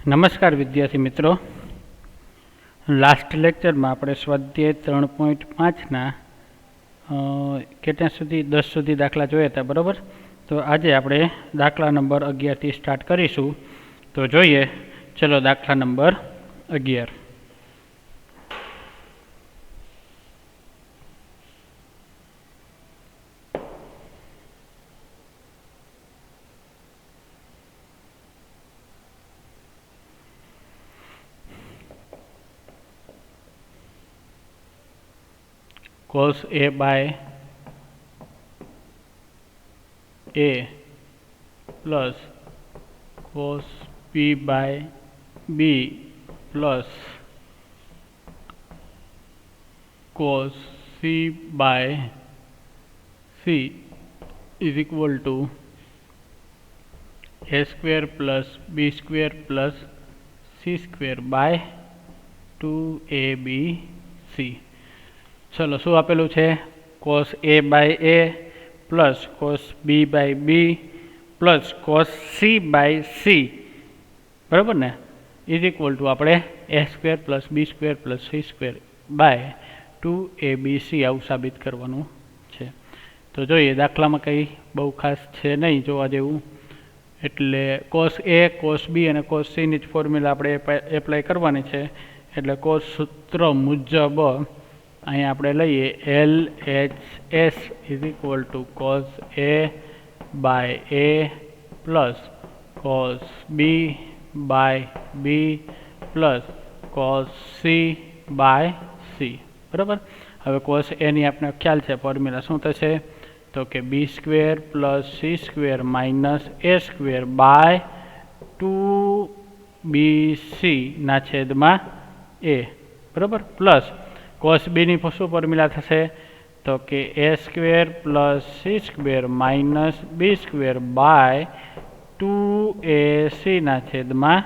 નમસ્કાર વિદ્યાર્થી મિત્રો, લાસ્ટ લેક્ચરમાં આપણે સ્વાધ્યાય 3.5ના કેટલા સુધી 10 સુધી દાખલા જોયા હતા, બરાબર. તો આજે આપણે દાખલા નંબર 11થી સ્ટાર્ટ કરીશું. તો જોઈએ, ચલો દાખલા number 11. cos A by A plus cos B by B plus cos C by C is equal to A square plus B square plus C square by 2ABC. ચલો, શું આપેલું છે? cos A by A plus cos B by B plus cos C by C, બરાબર ને, is equal to આપણે A square plus B square plus C square by 2ABC આવું સાબિત કરવાનું છે. તો જોઈએ, દાખલામાં કંઈ બહુ ખાસ છે નહીં જોવા જેવું. એટલે cos A, cos B અને cos C ની જ ફોર્મ્યુલા આપણે એપ્લાય કરવાની છે. એટલે cos સૂત્ર મુજબ અહીં આપણે લઈએ LHS is equal to cos A by A plus cos B by B plus cos C by C, બરાબર. હવે cos A ની આપણે ખ્યાલ છે, ફોર્મ્યુલા શું થશે? તો કે B square plus C square minus A square by 2BC ના છેદમાં A, બરાબર. પ્લસ cos B ની શું ફોર્મ્યુલા થશે? તો કે A square plus C square minus B square by 2AC ના છેદમાં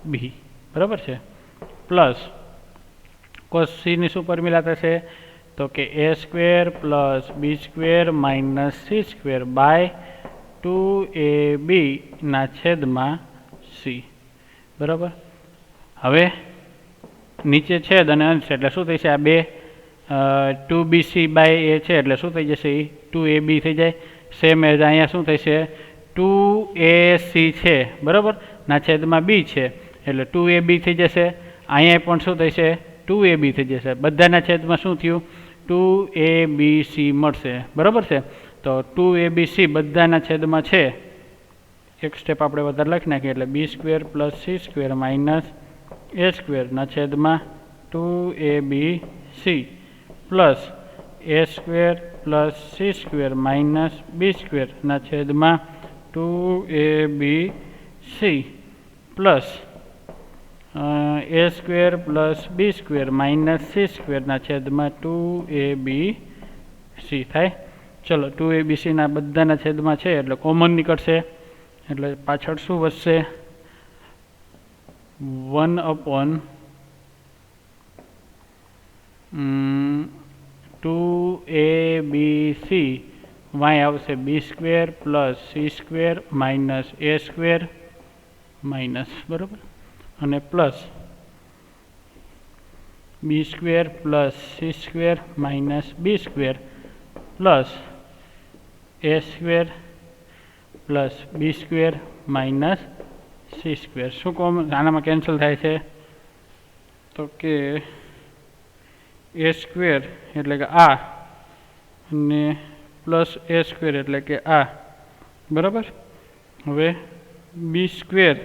B, બરાબર છે. પ્લસ cos C ની શું ફોર્મ્યુલા થશે? તો કે A square plus B square minus C square by 2AB ના છેદમાં C, બરાબર. હવે નીચે છેદ અને અંશ એટલે શું થશે? આ બે 2BC બાય A છે એટલે શું થઈ જશે? 2AB થઈ જાય. સેમ એઝ અહીંયા શું થશે? 2AC છે, બરાબર, ના છેદમાં B છે એટલે 2AB થઈ જશે. અહીંયા પણ શું થશે? 2AB થઈ જશે. બધાના છેદમાં શું થયું? 2ABC મળશે, બરાબર છે. તો 2ABC બધાના છેદમાં છે. એક સ્ટેપ આપણે વધારે લખી નાખીએ એટલે B square plus C square minus A સ્ક્વેરના છેદમાં 2ABC plus A square plus C square minus B સ્ક્વેરના છેદમાં 2ABC plus A square plus B square minus C સ્ક્વેરના છેદમાં 2ABC થાય. ચલો, 2ABC ના બધાના છેદમાં છે એટલે કોમન નીકળશે. એટલે પાછળ શું વધશે? 1/2ABC વાય આવશે B square plus C square minus A square minus, બરાબર, અને plus B square plus C square minus B square plus A square plus B square minus C square. શું આનામાં કેન્સલ થાય છે? તો કે A સ્ક્વેર એટલે કે આ અને પ્લસ A સ્ક્વેર એટલે કે આ, બરાબર. હવે B સ્ક્વેર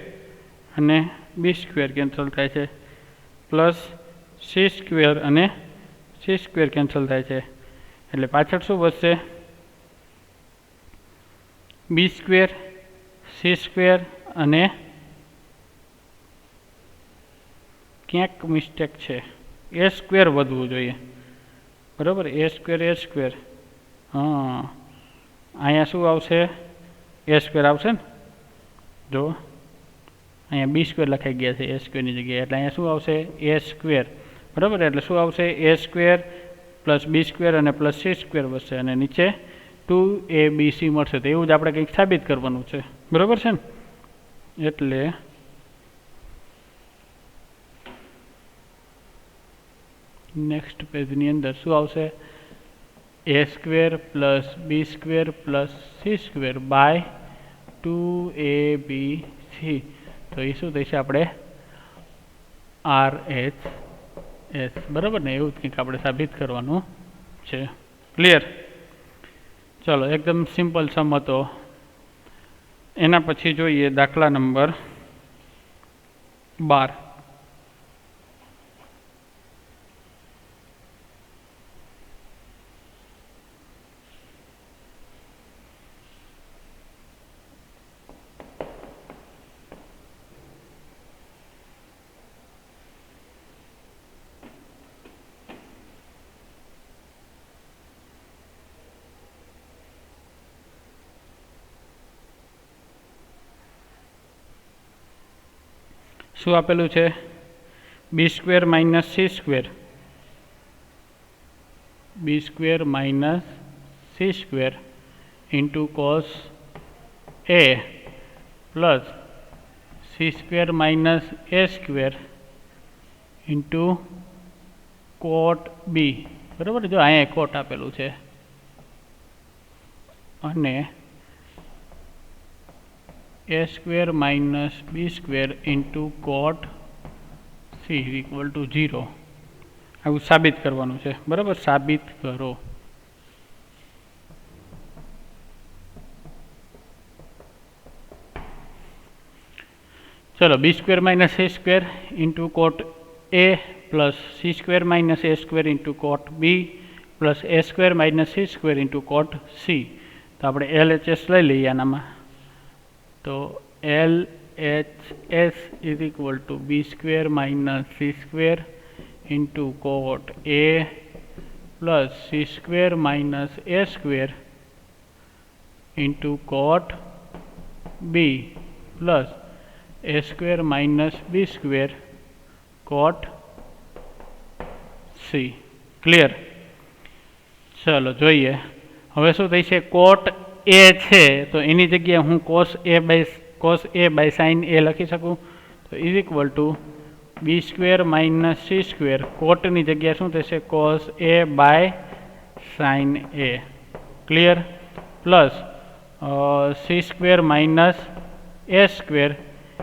અને B સ્ક્વેર કેન્સલ થાય છે. પ્લસ C સ્ક્વેર અને C સ્ક્વેર કેન્સલ થાય છે. એટલે પાછળ શું વધશે? B સ્ક્વેર, C સ્ક્વેર અને ક્યાંક મિસ્ટેક છે, A સ્ક્વેર વધવું જોઈએ, બરાબર. A સ્ક્વેર હા, અહીંયા શું આવશે? A સ્ક્વેર આવશે ને. જો અહીંયા B સ્ક્વેર લખાઈ ગયા છે A સ્ક્વેરની જગ્યાએ, એટલે અહીંયા શું આવશે? A સ્ક્વેર, બરાબર. એટલે શું આવશે? A square plus B square અને પ્લસ C સ્ક્વેર વધશે અને નીચે 2ABC મળશે. તો એવું જ આપણે કંઈક સાબિત કરવાનું છે, બરાબર છે ને. એટલે નેક્સ્ટ પેજની અંદર શું આવશે? a square plus B square plus C square by 2abc. તો એ શું થશે આપણે RHS, બરાબર ને? એવું જ કંઈક આપણે સાબિત કરવાનું છે. ક્લિયર? ચલો, એકદમ સિમ્પલ સમ હતો. એના પછી જોઈએ દાખલા નંબર 12. શું આપેલું છે? B square minus C square, B square minus C square into cos a plus C square minus A square into cot b. બરાબર? જો અહીંયા કોટ આપેલું છે અને a square minus B square into cot c equal to 0. આવું સાબિત કરવાનું છે. બરાબર? સાબિત કરો. ચલો, બી square minus C square into cot a plus C square minus A square into cot b plus A square minus C square into cot c. તો આપણે LHS લઈ લઈએ આનામાં. તો LHS is equal to B square minus C square into cot a plus C square minus A square into cot b plus A square minus B square cot c. Clear? ચલો જોઈએ હવે શું થઈ છે. કોટ એ છે તો એની જગ્યાએ હું cos A by sine A લખી શકું. તો is equal to B square minus C square, કોટની જગ્યાએ શું થશે? Cos A by sine A. Clear? Plus C square minus A square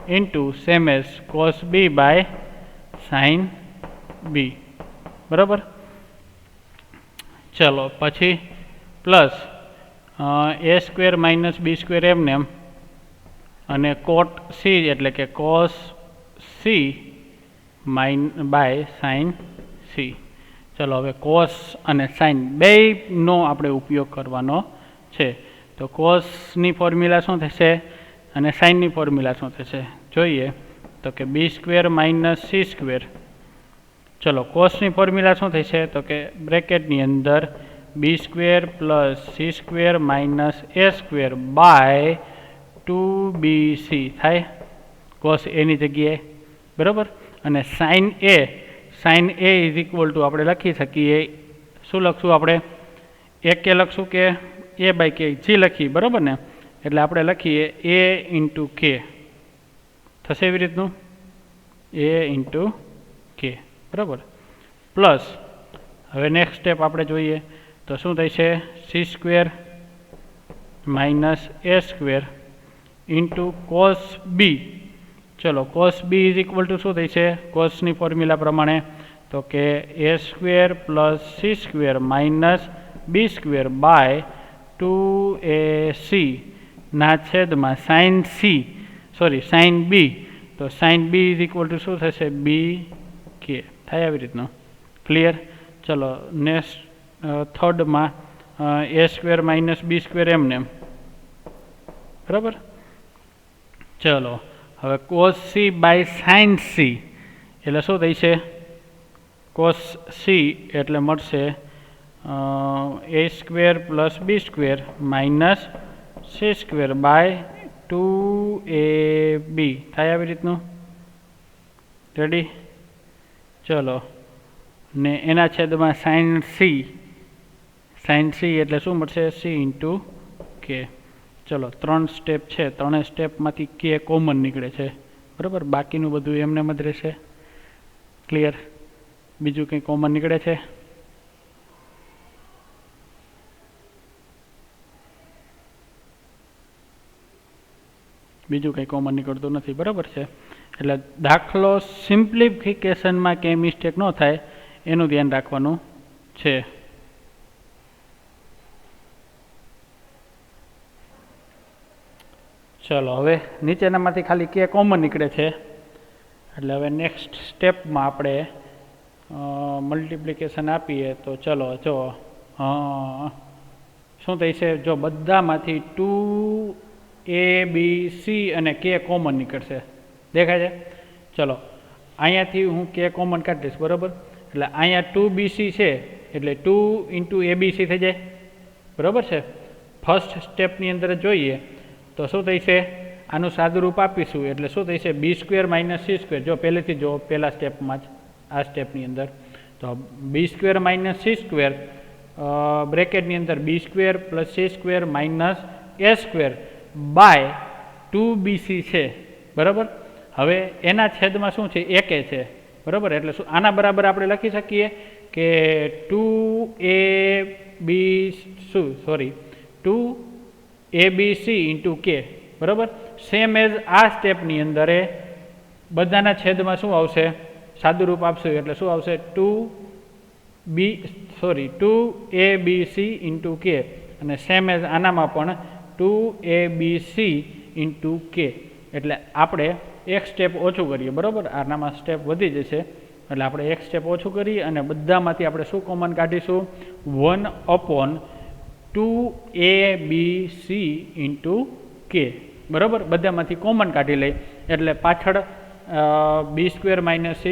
into same as cos B by sine B. બરાબર? ચલો પછી પ્લસ એ સ્ક્વેર માઇનસ બી square એમને એમ અને કોટ સી એટલે કે cos C by sine C. ચલો હવે કોસ અને સાઇન બેયનો આપણે ઉપયોગ કરવાનો છે. તો કોસની ફોર્મ્યુલા શું થશે અને સાઇનની ફોર્મ્યુલા શું થશે જોઈએ. તો કે B square minus C square. ચલો, કોસની ફોર્મ્યુલા શું થશે? તો કે બ્રેકેટની અંદર B square plus C square minus A square by 2bc થાય કોસ એની જગ્યાએ. બરાબર? અને sine A is equal to આપણે લખી શકીએ. શું લખશું આપણે? એ કે લખશું કે એ બાય કે જી લખીએ. બરાબર ને? એટલે આપણે લખીએ એ ઇન્ટુ કે. થશે એવી રીતનું એ ઇન્ટુ કે. બરાબર? પ્લસ હવે નેક્સ્ટ સ્ટેપ આપણે જોઈએ તો શું થશે? સી સ્ક્વેર માઇનસ એ સ્ક્વેર ઇન્ટુ કોસ બી. ચલો, cos B is equal to શું થશે કોસની ફોર્મ્યુલા પ્રમાણે? તો કે A square plus C square minus B square by 2ac ના છેદમાં સાઇન બી. તો sine B is equal to શું થશે? બી કે. થાય આવી રીતનું. ક્લિયર? ચલો નેક્સ્ટ થર્ડમાં A square minus B square એમને. બરાબર? ચલો હવે cos C by sine C એટલે શું થઈ છે? કોસ સી એટલે મળશે A square plus B square minus C square by 2ab. થાય આવી રીતનું. રેડી? ચલો ને એના છેદમાં સાઇન સી એટલે શું મળશે? સી ઇન્ટુ કે. ચલો 3 સ્ટેપ છે, 3 સ્ટેપમાંથી કે કોમન નીકળે છે. બરાબર? બાકીનું બધું એમને જ રહેશે. ક્લિયર? બીજું કંઈ કોમન નીકળે છે? બીજું કંઈ કોમન નીકળતું નથી, બરાબર છે. એટલે દાખલો સિમ્પ્લિફિકેશનમાં ક્યાંય મિસ્ટેક ન થાય એનું ધ્યાન રાખવાનું છે. ચલો હવે નીચેનામાંથી ખાલી કે કોમન નીકળે છે, એટલે હવે નેક્સ્ટ સ્ટેપમાં આપણે મલ્ટિપ્લિકેશન આપીએ તો ચલો જો શું થઈ છે, જો બધામાંથી 2abc અને k કોમન નીકળશે, દેખાય છે? ચલો અહીંયાથી હું k કોમન કાઢીશ, બરાબર. એટલે અહીંયા 2bc છે એટલે 2 × abc થઈ જાય, બરાબર છે. ફર્સ્ટ સ્ટેપની અંદર જોઈએ તો શું થશે, આનું સાદુરૂપ આપીશું એટલે શું થશે, b² - c². જો પહેલેથી જો પહેલા સ્ટેપમાં જ આ સ્ટેપની અંદર તો b² - c² બ્રેકેટની અંદર b² + c² - a² by 2bc છે, બરાબર. હવે એના છેદમાં શું છે, ak છે, બરાબર. એટલે શું આના બરાબર આપણે લખી શકીએ કે 2abc × k, બરાબર. સેમ એઝ આ સ્ટેપની અંદર બધાના છેદમાં શું આવશે, સાદુરૂપ આપશું એટલે શું આવશે, 2abc × k અને સેમ એઝ આનામાં પણ 2abc × k. એટલે આપણે એક સ્ટેપ ઓછું કરીએ, બરાબર. આનામાં સ્ટેપ વધી જશે એટલે આપણે એક સ્ટેપ ઓછું કરી અને બધામાંથી આપણે શું કોમન કાઢીશું, 1/2abc × k, બરાબર. બધામાંથી કોમન કાઢી લઈ એટલે પાછળ b² - c²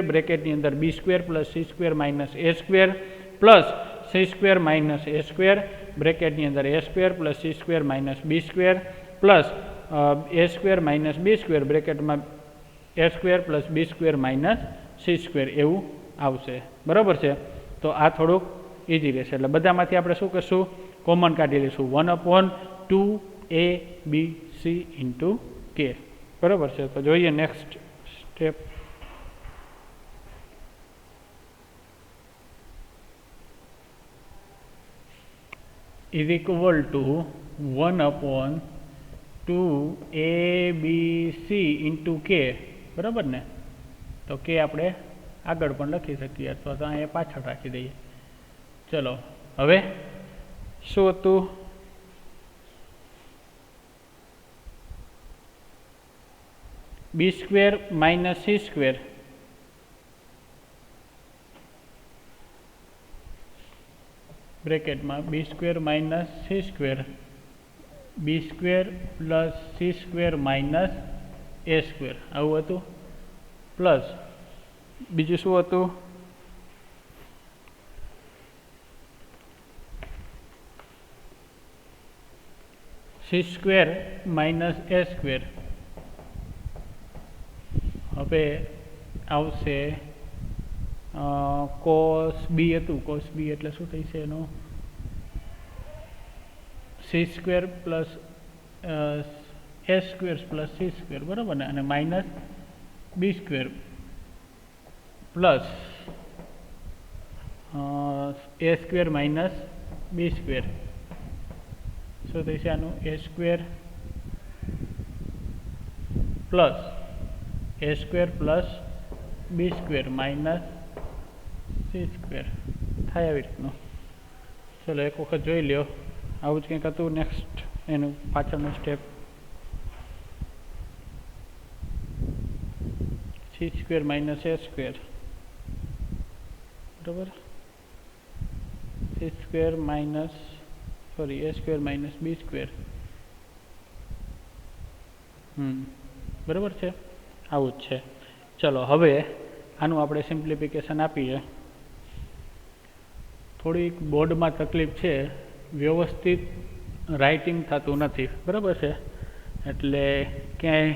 બ્રેકેટની અંદર b² + c² - a² plus c² - a² બ્રેકેટની અંદર a² + c² - b² plus a² - b² બ્રેકેટમાં a² + b² - c² એવું આવશે, બરાબર છે. તો આ થોડુંક ઇઝી રહેશે એટલે બધામાંથી આપણે શું કરશું, કોમન કાઢી લઈશું 1/2abc × k, બરાબર છે. તો જોઈએ next step. Is equal two 1/2abc × k, બરાબર ને. તો કે આપણે આગળ પણ લખી શકીએ અથવા તો અહીંયા પાછળ રાખી દઈએ. ચલો હવે શું હતું, b² - c² બ્રેકેટમાં b² - c² b² + c² - a², આવું હતું. પ્લસ બીજું શું હતું, c² - a². હવે આવશે cos b હતું, cos b એટલે શું થઈ છે એનું, c² + a² + c², બરાબર ને. અને minus b² plus a² - b². શું થઈ છે આનું, a² plus a² + b² minus c² થાય આવી રીતનું. ચલો એક વખત જોઈ લ્યો, આવું જ કંઈક હતું. નેક્સ્ટ એનું પાછળનું સ્ટેપ, c² - a², બરાબર. a² - b², બરાબર છે. આવું જ છે. ચલો હવે આનું આપણે સિમ્પ્લિફિકેશન આપીએ. થોડીક બોર્ડમાં તકલીફ છે, વ્યવસ્થિત રાઇટિંગ થતું નથી, બરાબર છે. એટલે ક્યાંય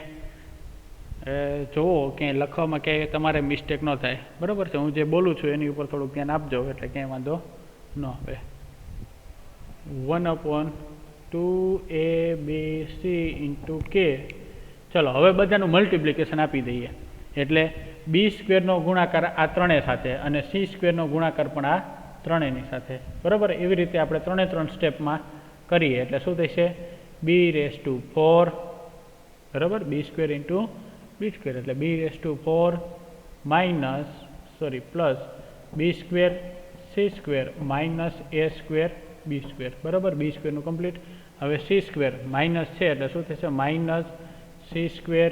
જુઓ ક્યાંય લખવામાં ક્યાંય તમારે મિસ્ટેક ન થાય, બરાબર છે. હું જે બોલું છું એની ઉપર થોડુંક ધ્યાન આપજો એટલે ક્યાંય વાંધો ન આવે. 1/2abc × k. ચલો હવે બધાનું મલ્ટિપ્લિકેશન આપી દઈએ. એટલે બી સ્ક્વેરનો ગુણાકાર આ ત્રણેય સાથે અને સી સ્ક્વેરનો ગુણાકાર પણ આ ત્રણેયની સાથે, બરાબર. એવી રીતે આપણે ત્રણ સ્ટેપમાં કરીએ એટલે શું થશે, b⁴, બરાબર, બી સ્ક્વેર ઇન્ટુ બી સ્ક્વેર એટલે b⁴ minus plus B square C square minus એ સ્ક્વેર બી સ્ક્વેર, બરાબર. બી સ્ક્વેરનું કમ્પ્લીટ. હવે સી સ્ક્વેર માઇનસ છે એટલે શું થશે, માઇનસ સી સ્ક્વેર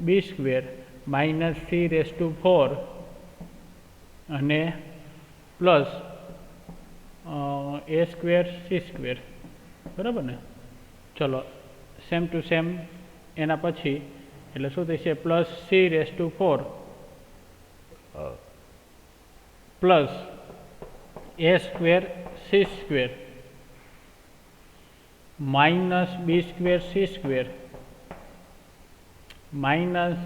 બી સ્ક્વેર માઇનસ c⁴ અને પ્લસ એ સ્ક્વેર સી સ્ક્વેર, બરાબર ને. ચલો સેમ ટુ સેમ એના પછી એટલે શું થશે, પ્લસ c⁴ પ્લસ એ સ્ક્વેર સી સ્ક્વેર માઇનસ બી square C square minus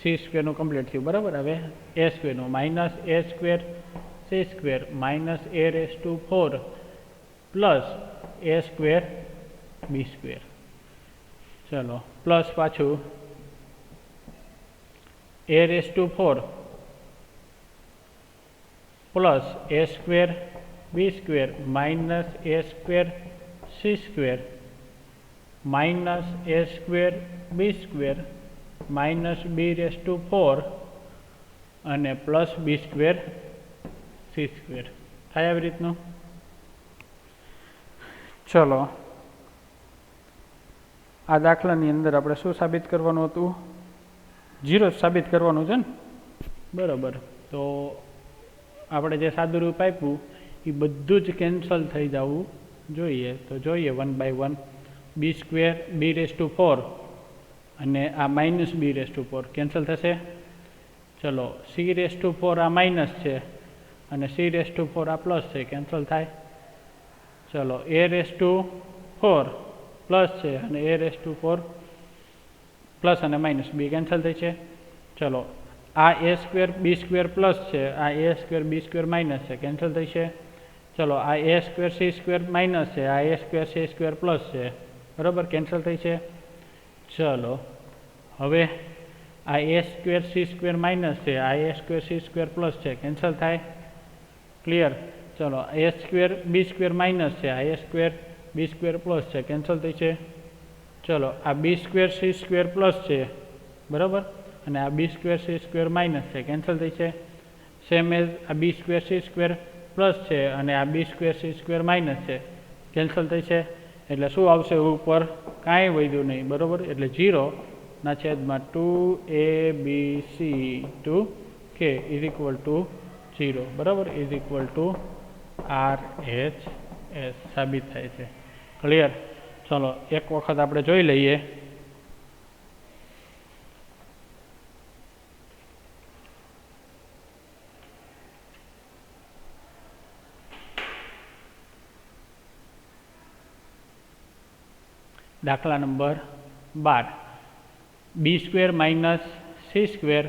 C સ્ક્વેરનું કમ્પ્લીટ થયું, બરાબર. હવે એ સ્ક્વેરનું માઇનસ એ square C square minus a⁴ plus એ સ્ક્વેર બી સ્ક્વેર. ચલો પ્લસ પાછું a⁴ પ્લસ એ સ્ક્વેર બી સ્ક્વેર માઇનસ એ સ્ક્વેર સી સ્ક્વેર માઇનસ એ square બી square minus b⁴ અને plus B square C square. થાય આવી રીતનું. ચલો આ દાખલાની અંદર આપણે શું સાબિત કરવાનું હતું, 0 સાબિત કરવાનું છે ને, બરાબર. તો આપણે જે સાદુરૂપ આપ્યું એ બધું જ કેન્સલ થઈ જવું જોઈએ. તો જોઈએ 1 બાય 1 બી સ્ક્વેર b⁴ અને આ માઇનસ b⁴ કેન્સલ થશે. ચલો c⁴ આ માઇનસ છે અને c⁴ આ પ્લસ છે, કેન્સલ થાય. ચલો a⁴ પ્લસ છે અને a⁴ પ્લસ અને માઇનસ બે કેન્સલ થઈ છે. ચલો આ એ સ્ક્વેર બી સ્ક્વેર પ્લસ છે, આ એ સ્ક્વેર બી સ્ક્વેર માઇનસ છે, કેન્સલ થઈ છે. ચલો આ એ સ્ક્વેર સી સ્ક્વેર માઇનસ છે, આ એ સ્ક્વેર સી સ્ક્વેર પ્લસ છે, બરાબર, કેન્સલ થઈ છે. ચલો હવે આ એ સ્ક્વેર સી સ્ક્વેર માઇનસ છે, આ એ સ્ક્વેર સી સ્ક્વેર પ્લસ છે, કેન્સલ થાય. ક્લિયર. ચલો એ સ્ક્વેર બી સ્ક્વેર માઇનસ છે, આ એ સ્ક્વેર બી સ્ક્વેર પ્લસ છે, કેન્સલ થઈ છે. ચલો આ બી સ્ક્વેર સી સ્ક્વેર પ્લસ છે, બરાબર, અને આ બી સ્ક્વેર સી સ્ક્વેર માઇનસ છે, કેન્સલ થઈ છે. સેમ એઝ આ બી સ્ક્વેર સી સ્ક્વેર પ્લસ છે અને આ બી સ્ક્વેર સી સ્ક્વેર માઇનસ છે, કેન્સલ થઈ છે. એટલે શું આવશે ઉપર, કાંઈ વધ્યું નહીં, બરાબર. એટલે 0/2abc2k = 0, બરાબર, =RHS સાબિત થાય છે. ક્લિયર. ચલો એક વખત આપણે જોઈ લઈએ. દાખલા નંબર 12 બી સ્ક્વેર માઇનસ સી સ્ક્વેર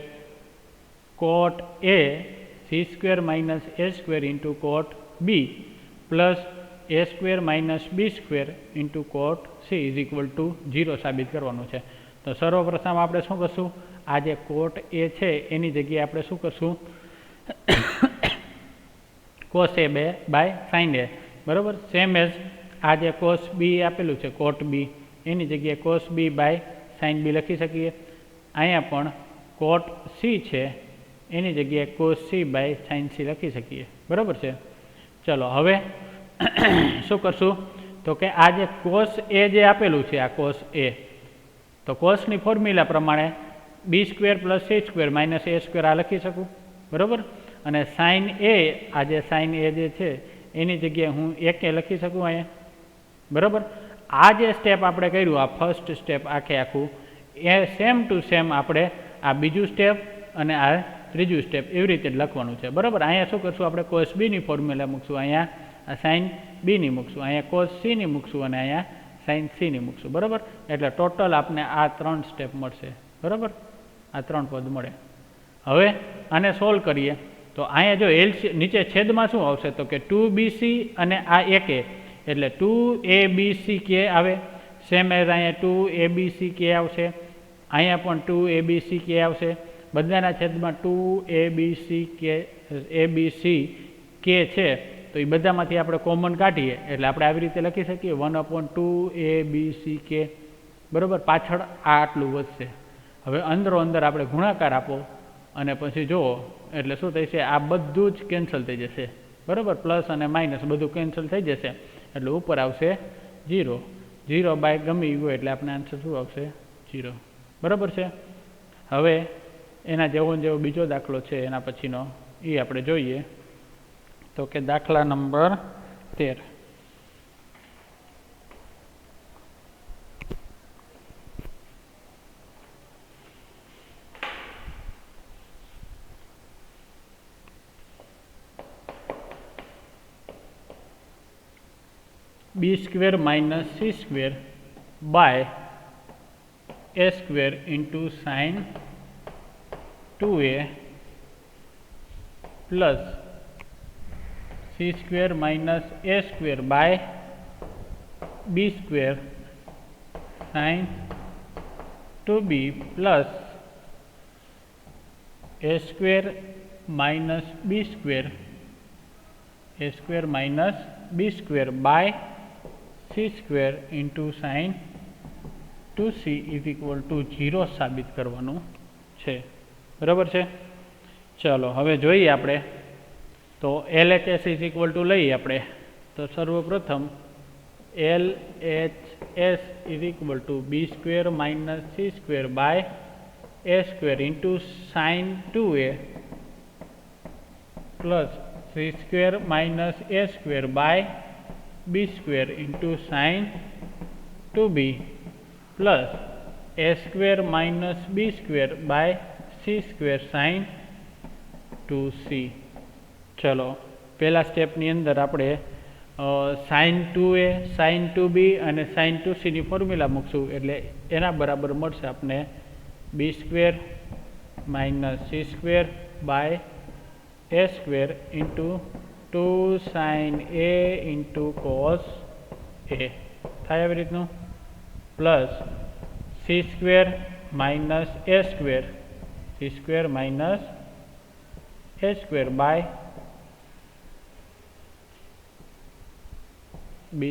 કોટ એ સી સ્ક્વેર માઇનસ એ square into cot b plus એ સ્ક્વેર માઇનસ બી સ્ક્વેર ઇન્ટુ કોટ સી = 0 સાબિત કરવાનું છે. તો સર્વપ્રથમ આપણે શું કરશું, આ જે કોટ એ છે એની જગ્યાએ આપણે શું કરશું, cos a by sin a, બરાબર. સેમ એઝ આ જે cos બી આપેલું છે કોટ બી એની જગ્યાએ cos બી બાય sin બી લખી શકીએ. અહીંયા પણ કોટ સી છે એની જગ્યાએ cos C by sin C લખી શકીએ, બરાબર છે. ચલો હવે શું કરશું, તો કે આ જે cos એ જે આપેલું છે આ cos એ, તો cosની ફોર્મ્યુલા પ્રમાણે B square plus C square minus એ સ્ક્વેર આ લખી શકું, બરાબર. અને sin એ આ જે sin એ જે છે એની જગ્યાએ હું 1 લખી શકું અહીંયા, બરાબર. આ જે સ્ટેપ આપણે કર્યું, આ ફર્સ્ટ સ્ટેપ આખું એ સેમ ટુ સેમ આપણે આ બીજું સ્ટેપ અને આ ત્રીજું સ્ટેપ એવી રીતે જ લખવાનું છે, બરાબર. અહીંયા શું કરશું, આપણે cos બીની ફોર્મ્યુલા મૂકશું, અહીંયા આ sin બીની મૂકશું, અહીંયા cos સીની મૂકશું અને અહીંયા sin સીની મૂકશું, બરાબર. એટલે ટોટલ આપણે આ 3 સ્ટેપ મળશે, બરાબર, આ 3 પદ મળે. હવે આને સોલ્વ કરીએ તો અહીંયા જો નીચે છેદમાં શું આવશે, તો કે 2bc અને આ 1a એટલે 2abck આવે. સેમ એઝ અહીંયા 2abck આવશે. અહીંયા પણ 2abck આવશે, બધાના છેદમાં 2abck છે, તો એ બધામાંથી આપણે કોમન કાઢીએ એટલે આપણે આવી રીતે લખી શકીએ 1/2abck, બરાબર. પાછળ આટલું વધશે. હવે અંદરો અંદર આપણે ગુણાકાર આપો અને પછી જુઓ એટલે શું થશે, આ બધું જ કેન્સલ થઈ જશે, બરાબર. પ્લસ અને માઇનસ બધું કેન્સલ થઈ જશે એટલે ઉપર આવશે 0. 0 બાય ગમી ગયો એટલે આપણે આન્સર શું આવશે 0, બરાબર છે. હવે એના જેવો બીજો દાખલો છે એના પછીનો એ આપણે જોઈએ તો કે દાખલા number 13. b² minus c² by a² into sin 2a plus c² minus a² by b² sin 2b plus a² minus b² minus b² by c² into sin 2c is equal to 0 સાબિત કરવાનું છે, બરાબર છે. ચાલો હવે જોઈએ આપણે તો LHS is equal to લઈએ આપણે તો સર્વપ્રથમ LHS is equal to b² minus c² by a² into sin 2a plus c² minus a² by b² into sin 2b plus a² minus b² by c² sin 2c. ચલો પહેલા સ્ટેપની અંદર આપણે sin 2a sin 2b અને sin 2c ની formula મૂકશું એટલે એના બરાબર મળશે આપણે b² minus c² by a² into 2 sin a into cos a થાય આવી રીતનું plus c² minus a² c² minus a² by b².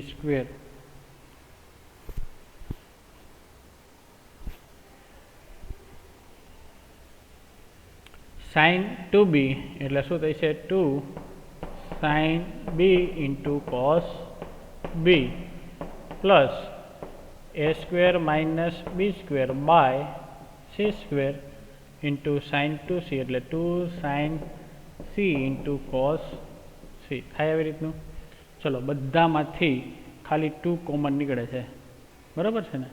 sin 2b એટલે શું થશે 2 sin b into cos b plus a² minus b² by c² into sin 2c એટલે 2 sin c into cos c થાય આવી રીતનું. ચલો બધામાંથી ખાલી 2 કોમન નીકળે છે, બરાબર છે ને,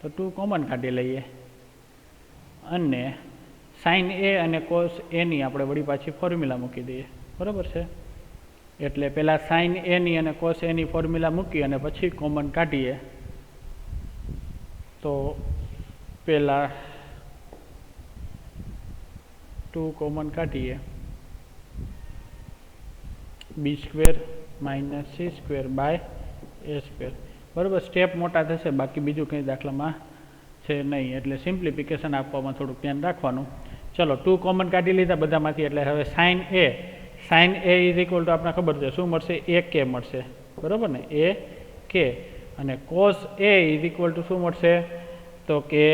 તો 2 કોમન કાઢી લઈએ અને sin a અને cos a ની આપણે વળી પાછી ફોર્મ્યુલા મૂકી દઈએ, બરાબર છે. એટલે પહેલાં sin a ની અને cos a ની ફોર્મ્યુલા મૂકી અને પછી કોમન કાઢીએ તો પહેલાં 2 કોમન કાઢીએ b² minus c² by a², બરાબર. સ્ટેપ મોટા થશે બાકી બીજું કંઈ દાખલામાં છે નહીં એટલે સિમ્પ્લિફિકેશન આપવામાં થોડુંક ધ્યાન રાખવાનું. ચલો 2 કોમન કાઢી લીધા બધામાંથી એટલે હવે sin a is equal to આપણે ખબર છે શું મળશે ak મળશે, બરાબર ને, ak. અને cos a is equal to શું મળશે તો કે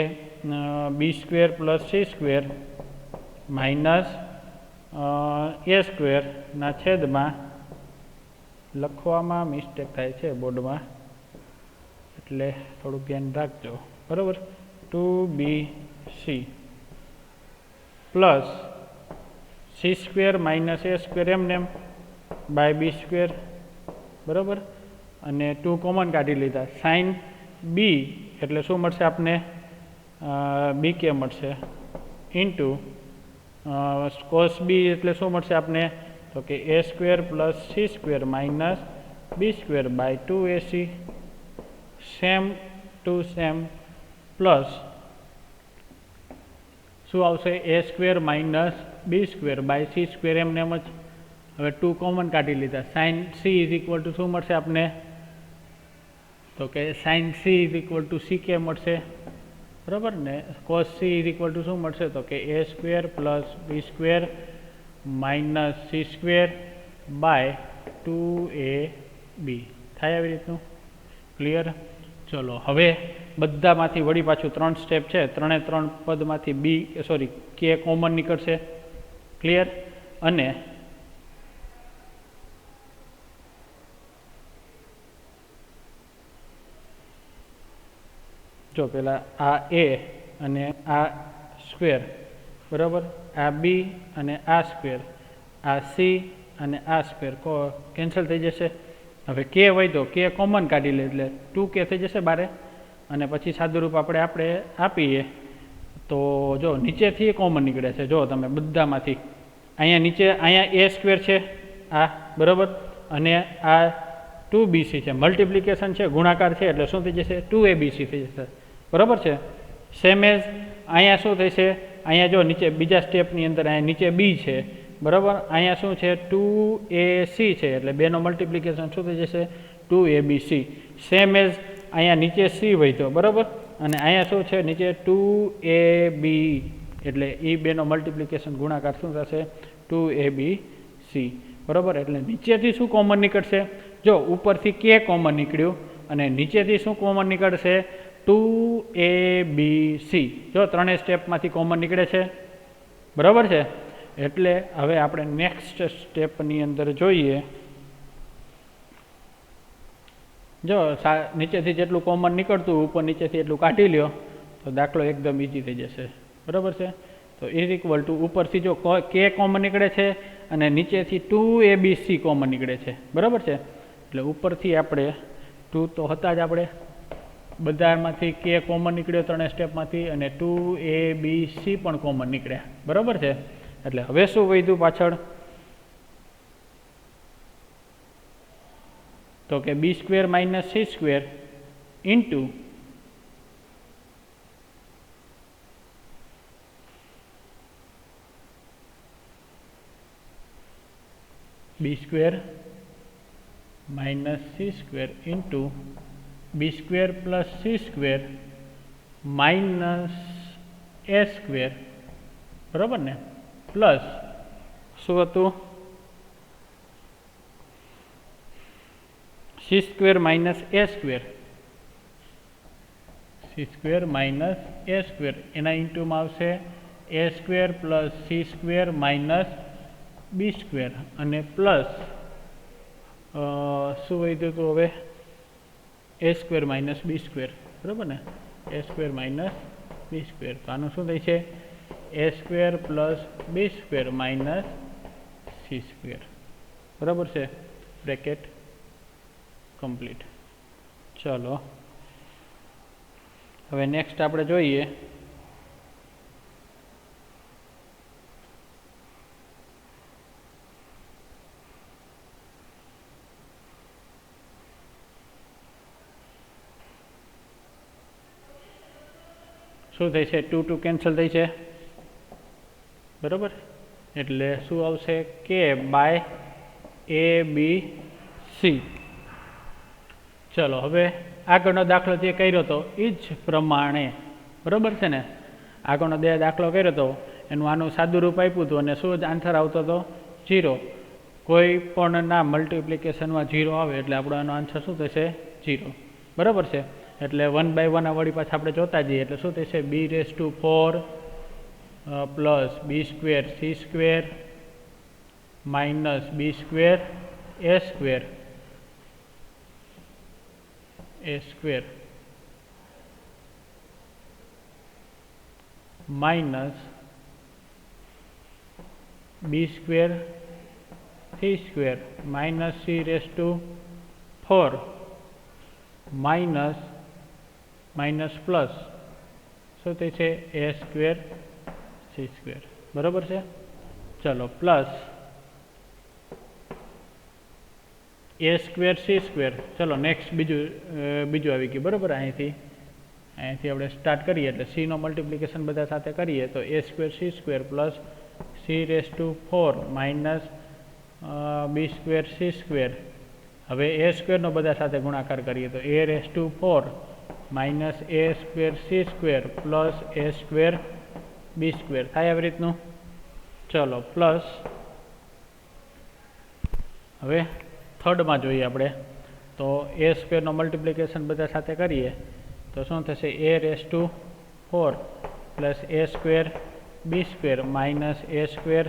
b² plus c² minus a² ના છેદમાં લખવામાં મિસ્ટેક થાય છે બોર્ડમાં એટલે થોડુંક ધ્યાન રાખજો, બરાબર. 2bc plus c² minus a² એમને બાય b², બરાબર. અને 2 કોમન કાઢી લીધા. sin b એટલે શું મળશે આપને bk મળશે ઇન્ટુ cos b એટલે શું મળશે આપને તો કે a² plus c² minus b² by 2ac same to same plus શું આવશે a² minus b² by c² એમને એમ જ. હવે 2 કોમન કાઢી લીધા. sin c is equal to શું મળશે આપને તો કે sin c is equal to ck મળશે, બરાબર ને. Cos C is equal to શું મળશે તો કે A square plus B square minus C square by 2ab થાય આવી રીતનું. ક્લિયર. ચલો હવે બધામાંથી વળી પાછું 3 સ્ટેપ છે, 3 પદમાંથી કે કોમન નીકળશે. ક્લિયર. અને જો પેલા આ એ અને આ સ્ક્વેર બરાબર, આ બી અને આ સ્ક્વેર, આ સી અને આ સ્ક્વેર કેન્સલ થઈ જશે. હવે કે હોય તો કે કોમન કાઢી લે એટલે 2k થઈ જશે બારે. અને પછી સાદુરૂપ આપણે આપીએ તો જો નીચેથી કોમન નીકળે છે. જો તમે બધામાંથી અહીંયા એ સ્ક્વેર છે આ બરાબર, અને આ 2bc છે, મલ્ટિપ્લિકેશન છે, ગુણાકાર છે એટલે શું થઈ જશે 2abc થઈ જશે. બરાબર છે. સેમ એઝ અહીંયા શું થશે, અહીંયા જો નીચે બીજા સ્ટેપની અંદર અહીંયા નીચે બી છે બરાબર, અહીંયા શું છે 2ac છે એટલે બેનો મલ્ટિપ્લિકેશન શું થઈ જશે 2abc. સેમ એઝ અહીંયા નીચે સી વધ્યો બરાબર, અને અહીંયા શું છે નીચે 2ab એટલે એ બેનો મલ્ટિપ્લિકેશન ગુણાકાર શું થશે 2abc બરાબર. એટલે નીચેથી શું કોમન નીકળશે, જો ઉપરથી કે કોમન નીકળ્યું અને નીચેથી શું કોમન નીકળશે 2abc. જો ત્રણેય સ્ટેપમાંથી કોમન નીકળે છે બરાબર છે. એટલે હવે આપણે નેક્સ્ટ સ્ટેપની અંદર જોઈએ. જો નીચેથી જેટલું કોમન નીકળતું ઉપર નીચેથી એટલું કાઢી લ્યો તો દાખલો એકદમ ઇઝી થઈ જશે. બરાબર છે. તો ઇઝ ઇક્વલ ટુ ઉપરથી જો કે કોમન નીકળે છે અને નીચેથી 2abc કોમન નીકળે છે બરાબર છે. એટલે ઉપરથી આપણે 2 તો હતા જ, આપણે બધામાંથી કે કોમન નીકળ્યો ત્રણેય સ્ટેપમાંથી, અને 2abc પણ કોમન નીકળ્યા બરાબર છે. એટલે હવે શું વધ્યું પાછળ તો કે B square minus C square into B square minus C square into B square plus C square minus એ સ્ક્વેર બરાબર ને, પ્લસ શું હતું સી સ્ક્વેર માઇનસ એ સ્ક્વેર, સી સ્ક્વેર માઇનસ એ સ્ક્વેર એના ઇન્ટુમાં આવશે A square plus C square minus B square, અને plus શું વધ્યું હતું હવે A square minus B square બરાબર ને, A square minus B square. તો આનું શું થાય છે એ square plus B square minus C square બરાબર છે. Bracket complete. ચલો હવે નેક્સ્ટ આપણે જોઈએ શું થઈ છે 2 કેન્સલ થઈ છે બરાબર. એટલે શું આવશે કે બાય એ બી સી. ચલો હવે આગળનો દાખલો જે કર્યો હતો એ જ પ્રમાણે બરાબર છે ને, આગળનો દાખલો કર્યો હતો એનું આનું સાદું રૂપ આપ્યું હતું અને શું જ આન્સર આવતો હતો 0. કોઈ પણ ના મલ્ટિપ્લિકેશનમાં 0 આવે એટલે આપણો આનો આન્સર શું થશે 0 બરાબર છે. એટલે 1 બાય 1 આ વળી પાછા આપણે જોતા જઈએ એટલે શું થશે b⁴ plus B square C square minus B square A square minus B square C square minus c⁴ minus plus શું થઈ છે એ સ્ક્વેર સી સ્ક્વેર બરાબર છે. ચલો પ્લસ એ સ્ક્વેર સી સ્ક્વેર. ચલો નેક્સ્ટ બીજું આવી ગયું બરાબર. અહીંથી આપણે સ્ટાર્ટ કરીએ એટલે સીનો મલ્ટિપ્લિકેશન બધા સાથે કરીએ તો A square C square plus c⁴ minus B square C square. હવે એ સ્ક્વેરનો બધા સાથે ગુણાકાર કરીએ તો a⁴ માઇનસ એ સ્ક્વેર સી સ્ક્વેર પ્લસ એ સ્ક્વેર બી સ્ક્વેર થાય આવી રીતનું. ચલો પ્લસ હવે થર્ડમાં જોઈએ આપણે તો એ સ્ક્વેરનો મલ્ટિપ્લિકેશન બધા સાથે કરીએ તો શું થશે A raise to 4 plus A square B square minus A square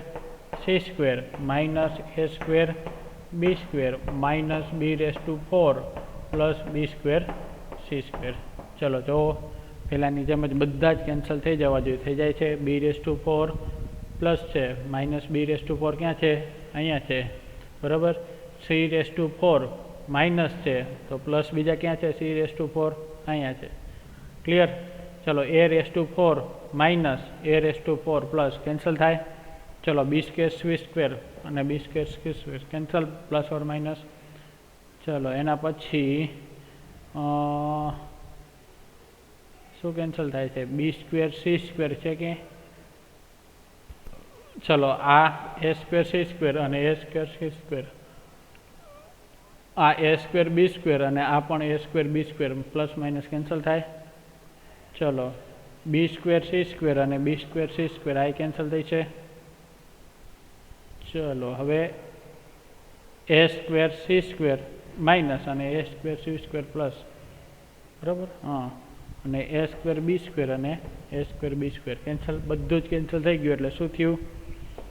C square minus A square B square minus B raise to 4 plus B square C square. ચલો જો પહેલાંની જેમ જ બધા જ કેન્સલ થઈ જવા જોઈએ, થઈ જાય છે. બી રેસ ટુ 4 પ્લસ છે માઇનસ બી રેસ ટુ 4 ક્યાં છે? અહીંયા છે બરાબર. સી રેસ ટુ 4 માઇનસ છે તો પ્લસ બીજા ક્યાં છે? સી રેસ ટુ 4 અહીંયા છે. ક્લિયર? ચલો A raise to 4 minus A raise to 4 plus cancel થાય. ચલો બી સ્ક્વેર સી સ્ક્વેર અને B square C square cancel plus or minus. ચલો એના પછી શું કેન્સલ થાય છે? બી સ્ક્વેર સી સ્ક્વેર છે કે ચલો આ એ સ્ક્વેર સી સ્ક્વેર અને એ સ્ક્વેર સી સ્ક્વેર, આ એ સ્ક્વેર બી સ્ક્વેર અને આ પણ એ સ્ક્વેર બી સ્ક્વેર પ્લસ માઇનસ કેન્સલ થાય. ચલો બી સ્ક્વેર સી સ્ક્વેર અને બી સ્ક્વેર સી સ્ક્વેર આ કેન્સલ થઈ છે. ચલો હવે A square C square minus અને એ સ્ક્વેર સી સ્ક્વેર પ્લસ બરાબર. હા અને એ સ્ક્વેર બી સ્ક્વેર અને એ સ્ક્વેર બી સ્ક્વેર કેન્સલ, બધું જ કેન્સલ થઈ ગયું. એટલે શું થયું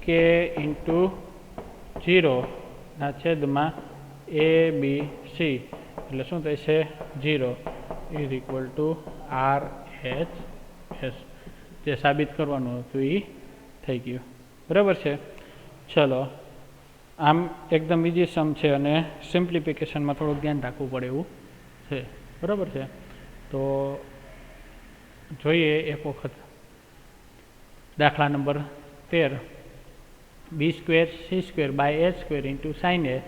કે ઇન્ટુ 0 છેદમાં એ બી સી એટલે શું થશે 0 is equal to R H S. જે સાબિત કરવાનું હતું એ થઈ ગયું બરાબર છે. ચલો આમ એકદમ ઇઝી સમ છે અને સિમ્પ્લિફિકેશનમાં થોડુંક ધ્યાન રાખવું પડે એવું છે બરાબર છે. તો જોઈએ એક વખત દાખલા number 13. B square C square by A square into sine A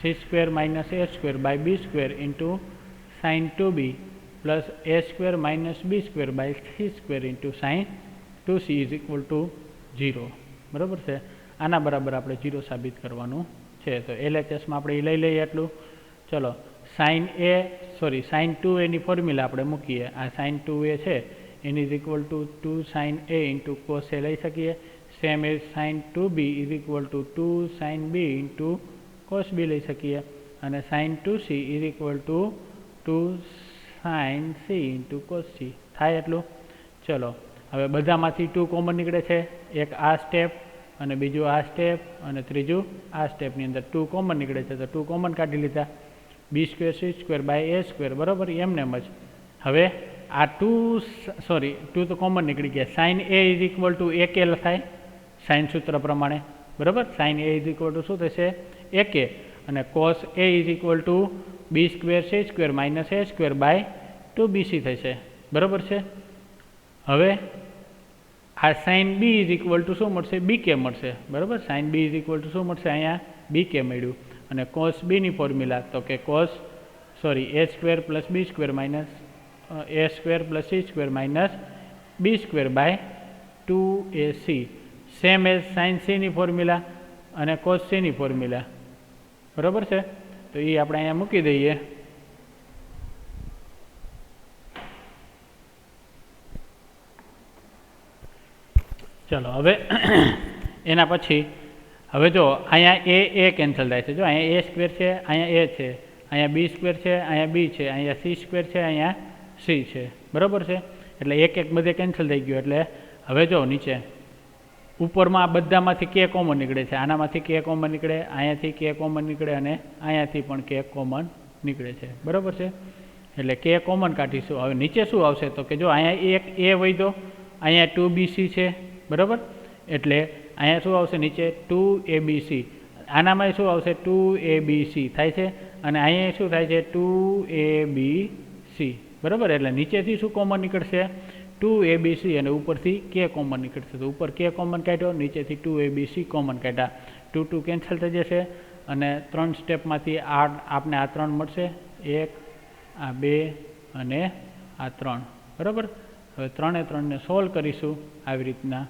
C square minus A square by B square into sine 2b plus A square minus B square by C square into sine 2c is equal to 0 બરાબર છે. આના બરાબર આપણે 0 સાબિત કરવાનું છે. તો LHSમાં આપણે એ લઈ લઈએ એટલું. ચલો સાઇન 2a ની ફોર્મ્યુલા આપણે મૂકીએ. આ સાઇન 2a છે એની is equal to 2 sine a into cos A લઈ શકીએ. Same as sine 2b is equal to 2 sine b into cos b લઈ શકીએ. અને sine 2c is equal to 2 sine c into cos c થાય એટલું. ચલો હવે બધામાંથી 2 કોમન નીકળે છે. એક આ સ્ટેપ અને બીજું આ સ્ટેપ અને ત્રીજું આ સ્ટેપની અંદર 2 કોમન નીકળે છે તો 2 કોમન કાઢી લીધા. B square C square by A square બરાબર એમને જ. હવે આ 2 તો કોમન નીકળી ગયા. Sine A is equal to એક એ લખાય સાઇન સૂત્ર પ્રમાણે બરાબર. Sine A is equal to શું થશે? એક એ. અને cos A is equal to B square C square minus A square by 2bc થશે બરાબર છે. હવે આ sine B is equal to શું મળશે? બી કે મળશે બરાબર. Sine B is equal to શું મળશે? અહીંયા બી કે મળ્યું. અને કોસ બીની ફોર્મ્યુલા તો કે A square plus B square minus A square plus C square minus B square by 2ac same as sine સીની ફોર્મ્યુલા અને કોસ સીની ફોર્મ્યુલા બરાબર છે. તો એ આપણે અહીંયા મૂકી દઈએ. ચલો હવે એના પછી હવે જો અહીંયા એ કેન્સલ થાય છે. જો અહીંયા એ સ્ક્વેર છે, અહીંયા એ છે, અહીંયા બી સ્ક્વેર છે, અહીંયા બી છે, અહીંયા સી સ્ક્વેર છે, અહીંયા સી છે બરાબર છે. એટલે એક એક બધે કેન્સલ થઈ ગયું. એટલે હવે જો નીચે ઉપરમાં આ બધામાંથી કે કોમન નીકળે છે. આનામાંથી કે કોમન નીકળે, અહીંયાથી કે કોમન નીકળે અને અહીંયાથી પણ કે કોમન નીકળે છે બરાબર છે. એટલે કે કોમન કાઢીશું. હવે નીચે શું આવશે તો કે જો અહીંયા એક એ વધ્યો, અહીંયા 2bc છે બરાબર. એટલે અહીંયા શું આવશે? નીચે 2abc. આનામાં શું આવશે? 2abc થાય છે અને અહીંયા શું થાય છે? 2abc બરાબર. એટલે નીચેથી શું કોમન નીકળશે? 2abc અને ઉપરથી કે કોમન નીકળશે. તો ઉપર કે કોમન કાઢ્યો, નીચેથી 2abc કોમન કાઢ્યા. 2 2 કેન્સલ થઈ જશે અને 3 સ્ટેપમાંથી આપણે આ 3 મળશે. 1 આ 2 અને આ 3 બરાબર. હવે 3 એ 3 ને સોલ્વ કરીશું આવી રીતના.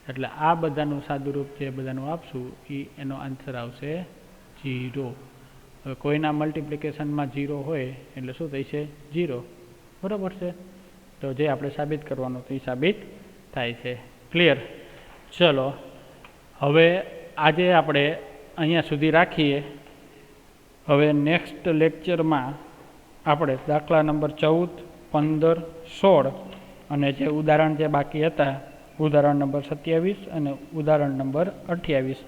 એટલે આ બધાનું સાદુરૂપ જે બધાનું આપશું એનો આન્સર આવશે 0. હવે કોઈના મલ્ટિપ્લિકેશનમાં 0 હોય એટલે શું થશે? 0 બરાબર છે. તો જે આપણે સાબિત કરવાનું હતું એ સાબિત થાય છે. ક્લિયર? ચલો હવે આજે આપણે અહીંયા સુધી રાખીએ. હવે નેક્સ્ટ લેક્ચરમાં આપણે દાખલા નંબર 14, 15, 16 અને જે ઉદાહરણ જે બાકી હતા, ઉદાહરણ નંબર 27 અને ઉદાહરણ નંબર 28,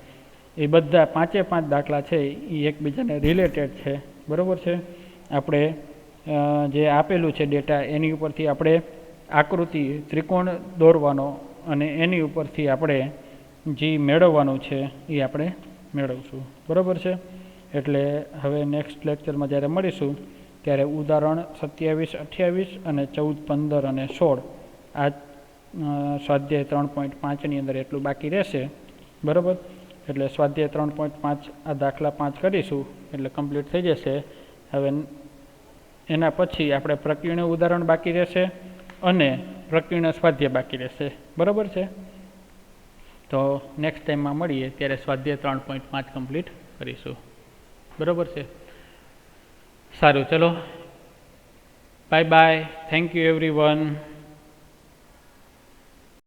એ બધા 5 દાખલા છે એ એકબીજાને રિલેટેડ છે. બરાબર છે. આપણે જે આપેલું છે ડેટા એની ઉપરથી આપણે આકૃતિ ત્રિકોણ દોરવાનો અને એની ઉપરથી આપણે જે મેળવવાનું છે એ આપણે મેળવશું. બરાબર છે. એટલે હવે નેક્સ્ટ લેક્ચરમાં જ્યારે મળીશું ત્યારે ઉદાહરણ 27, 28 અને 14, 15 અને 16 આ સ્વાધ્યાય 3.5ની અંદર એટલું બાકી રહેશે. બરાબર? એટલે સ્વાધ્યાય 3.5 આ દાખલા 5 કરીશું એટલે કમ્પ્લીટ થઈ જશે. હવે એના પછી આપણે પ્રકીર્ણ ઉદાહરણ બાકી રહેશે અને પ્રકીર્ણ સ્વાધ્યાય બાકી રહેશે. બરાબર છે. તો નેક્સ્ટ ટાઈમમાં મળીએ ત્યારે સ્વાધ્યાય 3.5 કમ્પ્લીટ કરીશું. બરાબર છે. સારું, ચલો bye bye. Thank you everyone.